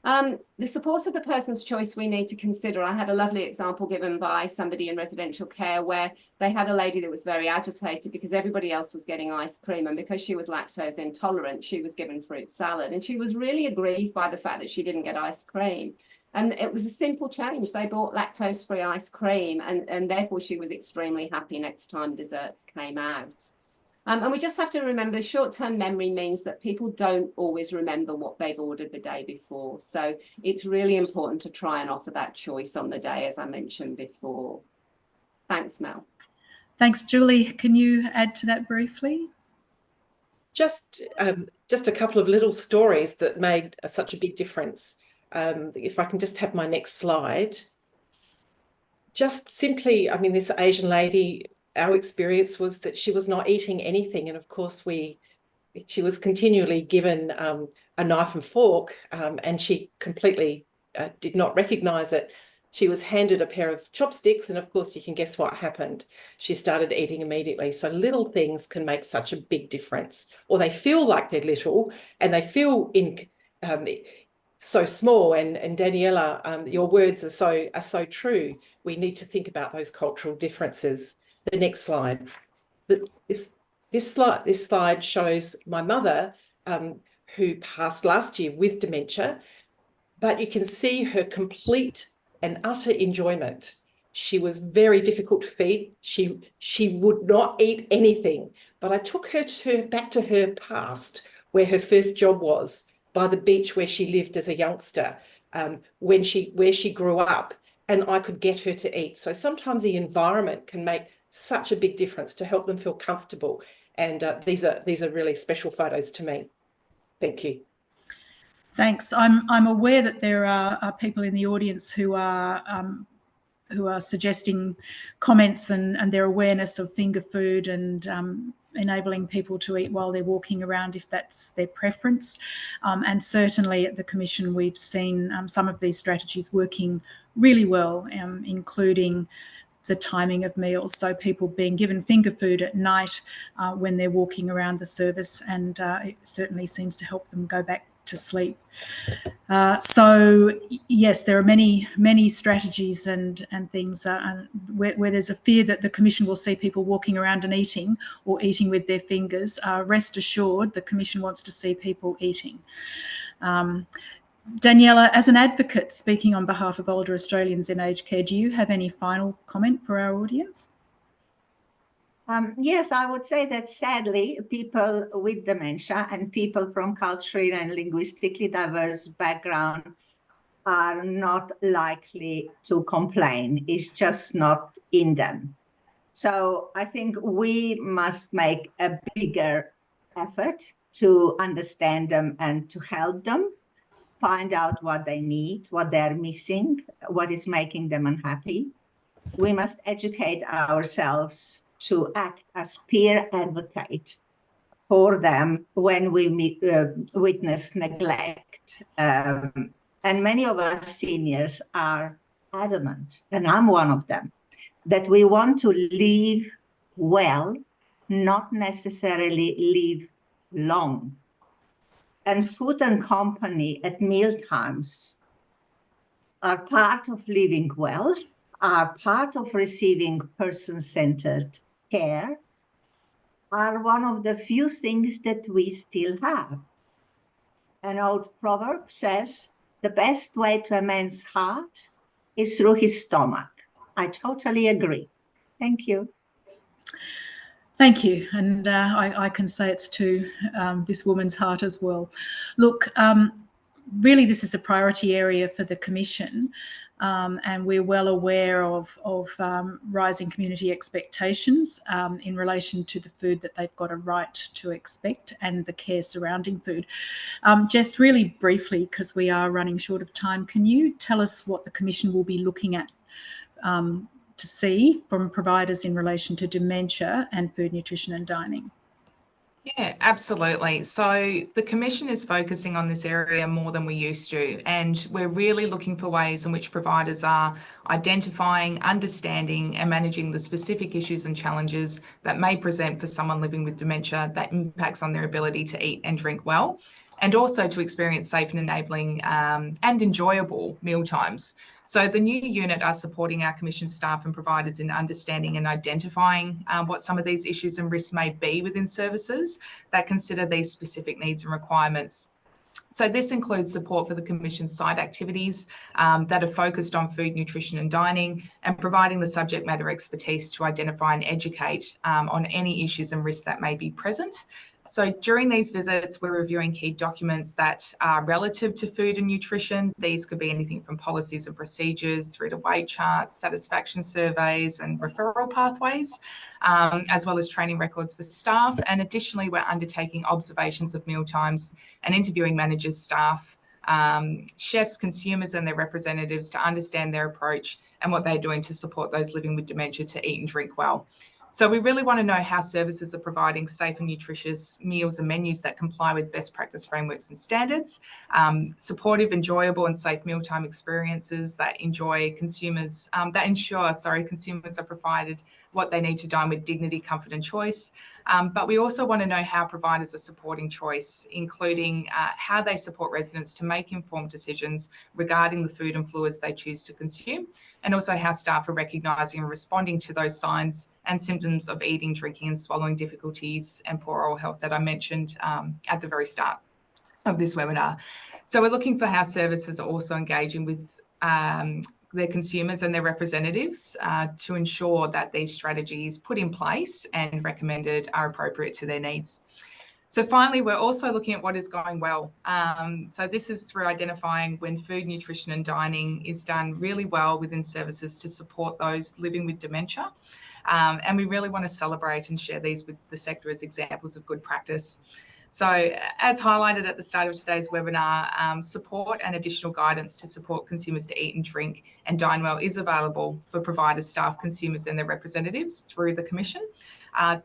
The support of the person's choice we need to consider. I had a lovely example given by somebody in residential care where they had a lady that was very agitated because everybody else was getting ice cream, and because she was lactose intolerant, she was given fruit salad, and she was really aggrieved by the fact that she didn't get ice cream. And it was a simple change. They bought lactose-free ice cream, and therefore she was extremely happy next time desserts came out. And we just have to remember short-term memory means that people don't always remember what they've ordered the day before. So it's really important to try and offer that choice on the day, as I mentioned before. Thanks, Mel. Thanks, Julie. Can you add to that briefly? Just a couple of little stories that made such a big difference. If I can just have my next slide. Just simply, this Asian lady, our experience was that she was not eating anything. And of course, she was continually given a knife and fork, and she completely did not recognize it. She was handed a pair of chopsticks, and of course, you can guess what happened. She started eating immediately. So little things can make such a big difference, or they feel like they're little, and they feel so small. And Daniela, your words are so true. We need to think about those cultural differences. The next slide. This slide shows my mother, who passed last year with dementia, but you can see her complete and utter enjoyment. She was very difficult to feed. She would not eat anything, but I took her back to her past, where her first job was, by the beach where she lived as a youngster, where she grew up, and I could get her to eat. So sometimes the environment can make such a big difference to help them feel comfortable. And these are really special photos to me. Thank you. Thanks. I'm aware that there are people in the audience who are suggesting comments and their awareness of finger food and enabling people to eat while they're walking around if that's their preference. And certainly at the Commission, we've seen some of these strategies working really well, including the timing of meals. So people being given finger food at night when they're walking around the service, and it certainly seems to help them go back to sleep. So yes, there are many strategies and things where there's a fear that the Commission will see people walking around and eating, or eating with their fingers. Rest assured, the Commission wants to see people eating. Daniela, as an advocate speaking on behalf of older Australians in aged care, do you have any final comment for our audience? Yes, I would say that sadly, people with dementia and people from culturally and linguistically diverse backgrounds are not likely to complain. It's just not in them. So I think we must make a bigger effort to understand them and to help them find out what they need, what they're missing, what is making them unhappy. We must educate ourselves to act as peer advocate for them when we witness neglect. And many of us seniors are adamant, and I'm one of them, that we want to live well, not necessarily live long. And food and company at meal times are part of living well, are part of receiving person-centered care, are one of the few things that we still have. An old proverb says, the best way to a man's heart is through his stomach. I totally agree. Thank you. Thank you. And I can say it's to this woman's heart as well. Look, really this is a priority area for the Commission, and we're well aware of rising community expectations in relation to the food that they've got a right to expect and the care surrounding food. Jess, really briefly, because we are running short of time, can you tell us what the Commission will be looking at to see from providers in relation to dementia and food, nutrition and dining? Yeah, absolutely. So the Commission is focusing on this area more than we used to, and we're really looking for ways in which providers are identifying, understanding and managing the specific issues and challenges that may present for someone living with dementia that impacts on their ability to eat and drink well, and also to experience safe and enabling and enjoyable mealtimes. So the new unit are supporting our Commission staff and providers in understanding and identifying what some of these issues and risks may be within services that consider these specific needs and requirements. So this includes support for the Commission's site activities that are focused on food, nutrition and dining, and providing the subject matter expertise to identify and educate on any issues and risks that may be present. So during these visits, we're reviewing key documents that are relative to food and nutrition. These could be anything from policies and procedures through to weight charts, satisfaction surveys and referral pathways, as well as training records for staff. And additionally, we're undertaking observations of mealtimes and interviewing managers, staff, chefs, consumers and their representatives to understand their approach and what they're doing to support those living with dementia to eat and drink well. So we really want to know how services are providing safe and nutritious meals and menus that comply with best practice frameworks and standards, supportive, enjoyable and safe mealtime experiences that ensure consumers are provided what they need to dine with dignity, comfort and choice. But we also want to know how providers are supporting choice, including how they support residents to make informed decisions regarding the food and fluids they choose to consume, and also how staff are recognising and responding to those signs and symptoms of eating, drinking and swallowing difficulties and poor oral health that I mentioned at the very start of this webinar. So we're looking for how services are also engaging with their consumers and their representatives to ensure that these strategies put in place and recommended are appropriate to their needs. So finally, we're also looking at what is going well. So this is through identifying when food, nutrition and dining is done really well within services to support those living with dementia. And we really want to celebrate and share these with the sector as examples of good practice. So as highlighted at the start of today's webinar, support and additional guidance to support consumers to eat and drink and dine well is available for providers, staff, consumers and their representatives through the Commission.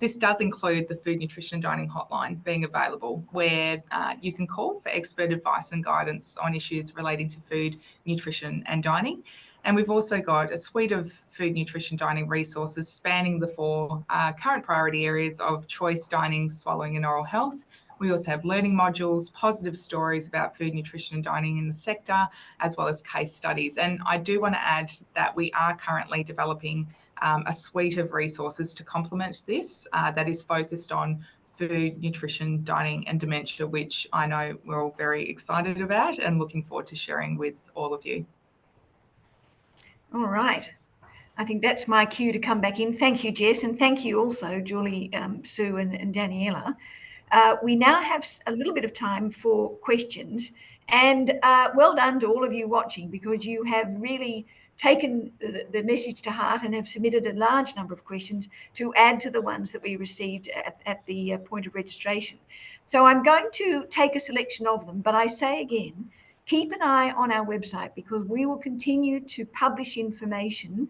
This does include the Food, Nutrition and Dining Hotline being available, where you can call for expert advice and guidance on issues relating to food, nutrition and dining. And we've also got a suite of food, nutrition, dining resources spanning the four current priority areas of choice, dining, swallowing and oral health. We also have learning modules, positive stories about food, nutrition and dining in the sector, as well as case studies. And I do want to add that we are currently developing a suite of resources to complement this that is focused on food, nutrition, dining, and dementia, which I know we're all very excited about and looking forward to sharing with all of you. All right. I think that's my cue to come back in. Thank you, Jess, and thank you also, Julie, Sue, and Daniela. We now have a little bit of time for questions, and well done to all of you watching, because you have really taken the message to heart and have submitted a large number of questions to add to the ones that we received at the point of registration. So I'm going to take a selection of them, but I say again, keep an eye on our website, because we will continue to publish information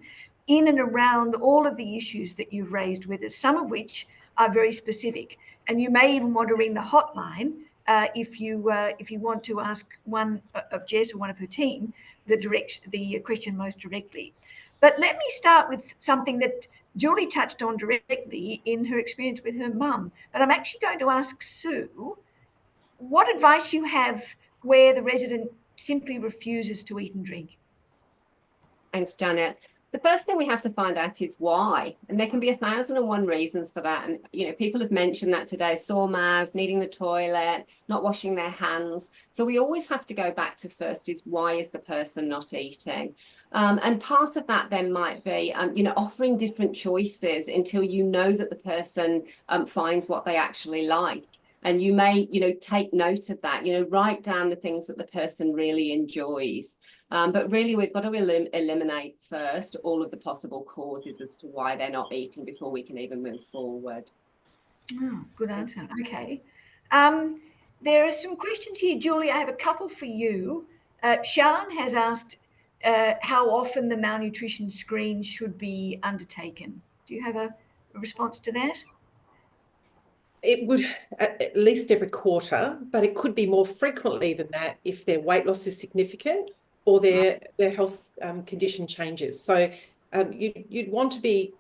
in and around all of the issues that you've raised with us, some of which are very specific. And you may even want to ring the hotline if you want to ask one of Jess or one of her team the question most directly. But let me start with something that Julie touched on directly in her experience with her mum. But I'm actually going to ask Sue what advice you have where the resident simply refuses to eat and drink. Thanks, Janet. The first thing we have to find out is why, and there can be 1,001 reasons for that. And people have mentioned that today: sore mouth, needing the toilet, not washing their hands. So we always have to go back to first is, why is the person not eating? And part of that then might be, offering different choices until you know that the person finds what they actually like. And you may, take note of that, write down the things that the person really enjoys. But really, we've got to eliminate first all of the possible causes as to why they're not eating before we can even move forward. Oh, good answer. Okay. There are some questions here. Julie, I have a couple for you. Sean has asked how often the malnutrition screen should be undertaken. Do you have a response to that? It would at least every quarter, but it could be more frequently than that if their weight loss is significant or their health condition changes. So you'd want to be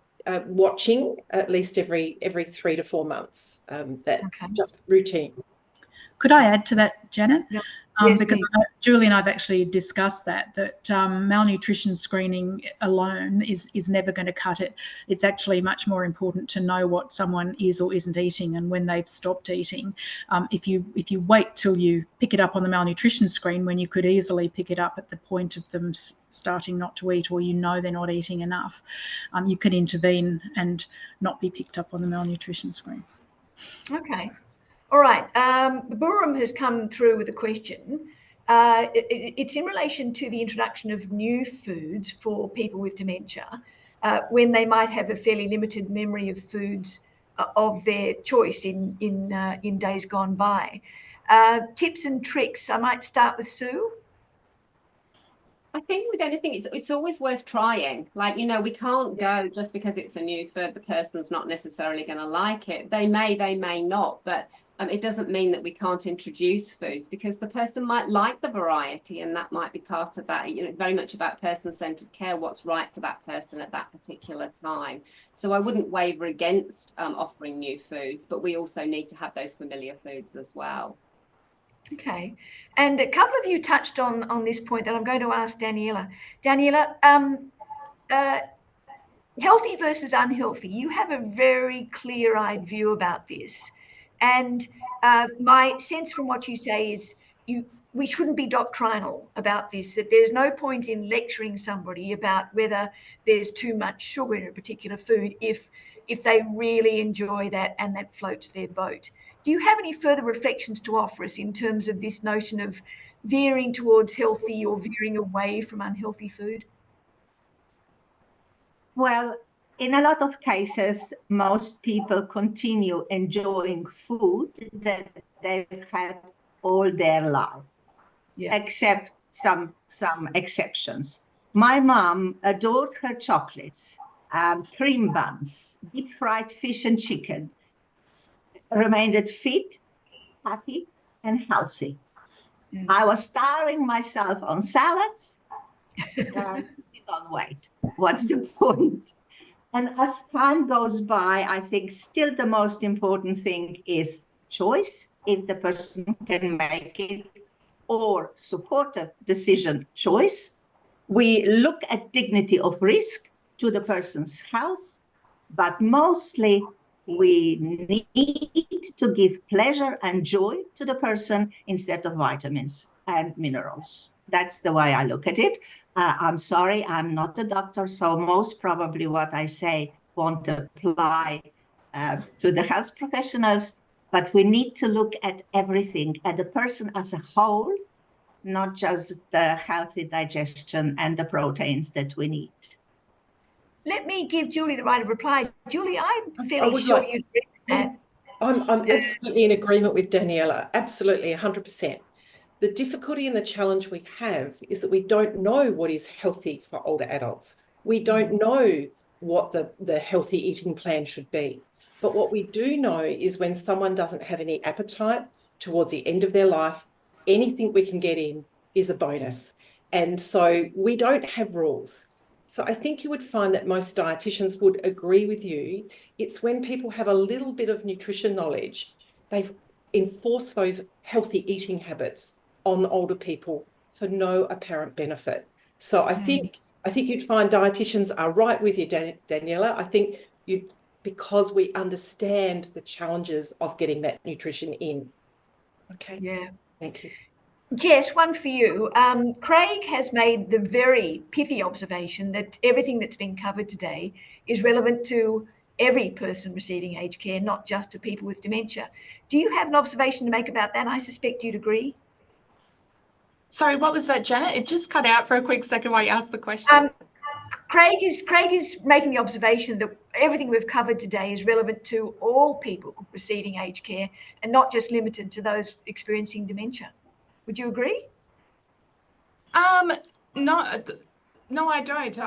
watching at least every 3 to 4 months. Just routine. Could I add to that, Janet? Yeah. Yes, because Julie and I have actually discussed that malnutrition screening alone is never going to cut it. It's actually much more important to know what someone is or isn't eating and when they've stopped eating. If you wait till you pick it up on the malnutrition screen, when you could easily pick it up at the point of them starting not to eat, or they're not eating enough, you can intervene and not be picked up on the malnutrition screen. Okay. All right. Burum has come through with a question. It's in relation to the introduction of new foods for people with dementia, when they might have a fairly limited memory of foods of their choice in days gone by. Tips and tricks. I might start with Sue. I think with anything, it's always worth trying. We can't go just because it's a new food, the person's not necessarily going to like it. They may not, but it doesn't mean that we can't introduce foods, because the person might like the variety, and that might be part of that. Very much about person-centered care, what's right for that person at that particular time. So I wouldn't waver against offering new foods, but we also need to have those familiar foods as well. Okay. And a couple of you touched on this point that I'm going to ask Daniela. Daniela, healthy versus unhealthy. You have a very clear-eyed view about this. And my sense from what you say is we shouldn't be doctrinal about this, that there's no point in lecturing somebody about whether there's too much sugar in a particular food if they really enjoy that and that floats their boat. Do you have any further reflections to offer us in terms of this notion of veering towards healthy or veering away from unhealthy food? Well, in a lot of cases, most people continue enjoying food that they've had all their life, except some exceptions. My mom adored her chocolates, cream buns, deep fried fish and chicken, remained fit, happy, and healthy. I was starving myself on salads and did not wait. What's the point? And as time goes by, I think still the most important thing is choice, if the person can make it, or supportive decision choice. We look at dignity of risk to the person's health, but mostly We need to give pleasure and joy to the person instead of vitamins and minerals. That's the way I look at it. I'm sorry, I'm not a doctor, so most probably what I say won't apply to the health professionals, but we need to look at everything, at the person as a whole, not just the healthy digestion and the proteins that we need. Let me give Julie the right of reply. Julie, I'm fairly sure you'd agree with that. I'm absolutely in agreement with Daniela, absolutely 100%. The difficulty and the challenge we have is that we don't know what is healthy for older adults. We don't know what the healthy eating plan should be. But what we do know is when someone doesn't have any appetite towards the end of their life, anything we can get in is a bonus. And so we don't have rules. So I think you would find that most dietitians would agree with you. It's when people have a little bit of nutrition knowledge, they enforce those healthy eating habits on older people for no apparent benefit. So I think you'd find dietitians are right with you, Daniela. I think because we understand the challenges of getting that nutrition in. Okay. Yeah. Thank you. Jess, one for you. Craig has made the very pithy observation that everything that's been covered today is relevant to every person receiving aged care, not just to people with dementia. Do you have an observation to make about that? I suspect you'd agree. Sorry, what was that, Janet? It just cut out for a quick second while you asked the question. Craig is making the observation that everything we've covered today is relevant to all people receiving aged care and not just limited to those experiencing dementia. Would you agree? No, I don't.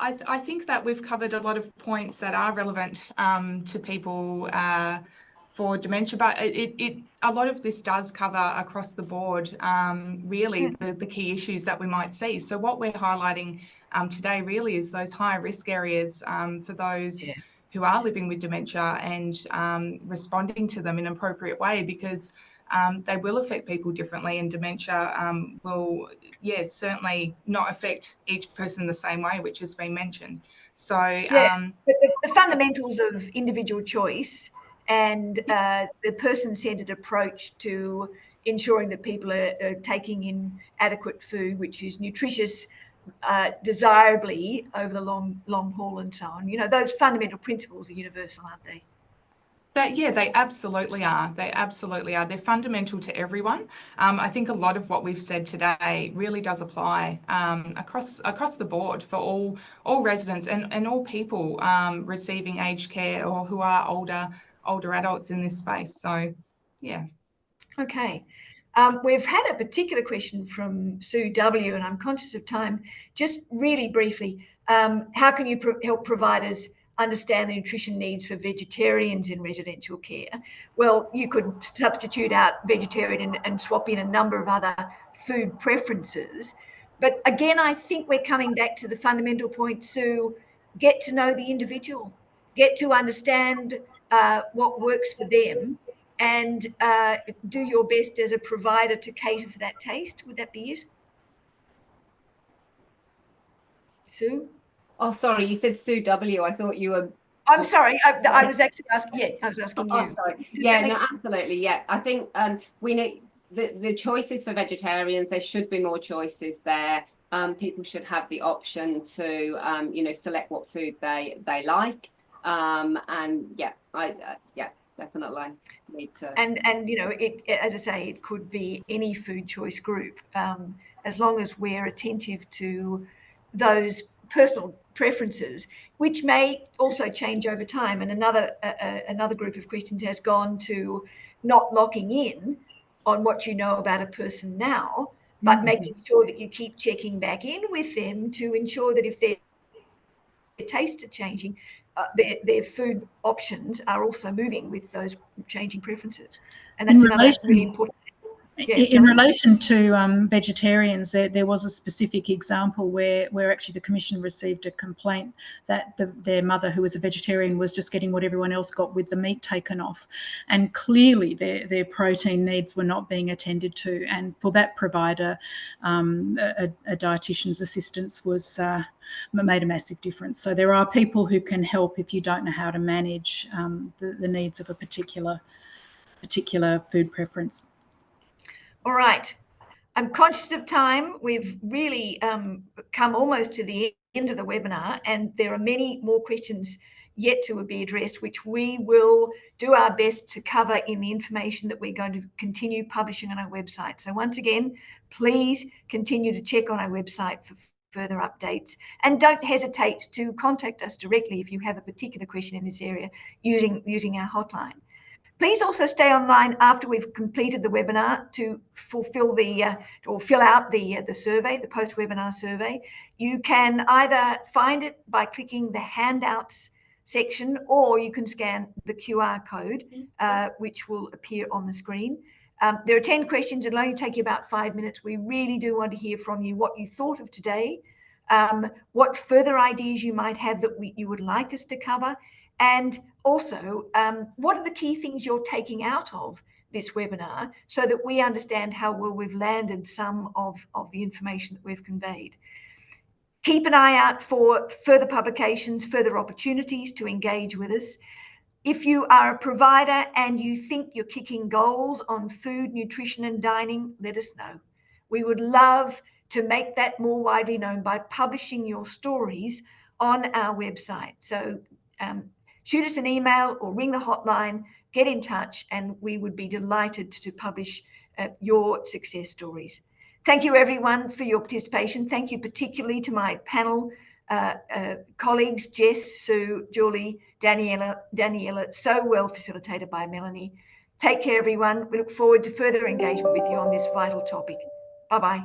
I think that we've covered a lot of points that are relevant to people for dementia, but a lot of this does cover across the board, really, the key issues that we might see. So what we're highlighting today really is those high risk areas for those who are living with dementia and responding to them in an appropriate way, because they will affect people differently, and dementia will, certainly not affect each person the same way, which has been mentioned. So but the fundamentals of individual choice and the person-centered approach to ensuring that people are taking in adequate food, which is nutritious, desirably over the long haul and so on. You know, those fundamental principles are universal, aren't they? They absolutely are. They absolutely are. They're fundamental to everyone. I think a lot of what we've said today really does apply across the board for all residents and all people receiving aged care or who are older adults in this space. So, yeah. Okay. We've had a particular question from Sue W, and I'm conscious of time. Just really briefly, how can you help providers understand the nutrition needs for vegetarians in residential care? Well, you could substitute out vegetarian and swap in a number of other food preferences. But again, I think we're coming back to the fundamental point, Sue, get to know the individual, get to understand what works for them, and do your best as a provider to cater for that taste. Would that be it? Sue? Oh, sorry, you said Sue W. I thought you were... I'm sorry, I was actually asking, I was asking you. Oh, sorry. Yeah, no, absolutely, yeah. I think we need the choices for vegetarians. There should be more choices there. People should have the option to, select what food they like. And definitely need to. And it, as I say, it could be any food choice group, as long as we're attentive to those personal preferences, which may also change over time. And another group of questions has gone to not locking in on what you know about a person now, but making sure that you keep checking back in with them to ensure that if their tastes are changing, their food options are also moving with those changing preferences. And that's another really important. In relation to vegetarians, there was a specific example where actually the Commission received a complaint that their mother, who was a vegetarian, was just getting what everyone else got with the meat taken off. And clearly their protein needs were not being attended to. And for that provider, a dietitian's assistance was made a massive difference. So there are people who can help if you don't know how to manage the needs of a particular food preference. All right. I'm conscious of time. We've really come almost to the end of the webinar, and there are many more questions yet to be addressed, which we will do our best to cover in the information that we're going to continue publishing on our website. So once again, please continue to check on our website for further updates, and don't hesitate to contact us directly if you have a particular question in this area using our hotline. Please also stay online after we've completed the webinar to fulfill or fill out the survey, the post-webinar survey. You can either find it by clicking the handouts section, or you can scan the QR code, which will appear on the screen. There are 10 questions. It'll only take you about 5 minutes. We really do want to hear from you what you thought of today, what further ideas you might have that you would like us to cover, and also what are the key things you're taking out of this webinar, so that we understand how well we've landed some of the information that we've conveyed. Keep an eye out for further publications, further opportunities to engage with us. If you are a provider and you think you're kicking goals on food, nutrition and dining, let us know. We would love to make that more widely known by publishing your stories on our website. So shoot us an email or ring the hotline, get in touch, and we would be delighted to publish your success stories. Thank you, everyone, for your participation. Thank you particularly to my panel colleagues, Jess, Sue, Julie, Daniela, so well facilitated by Melanie. Take care, everyone. We look forward to further engagement with you on this vital topic. Bye-bye.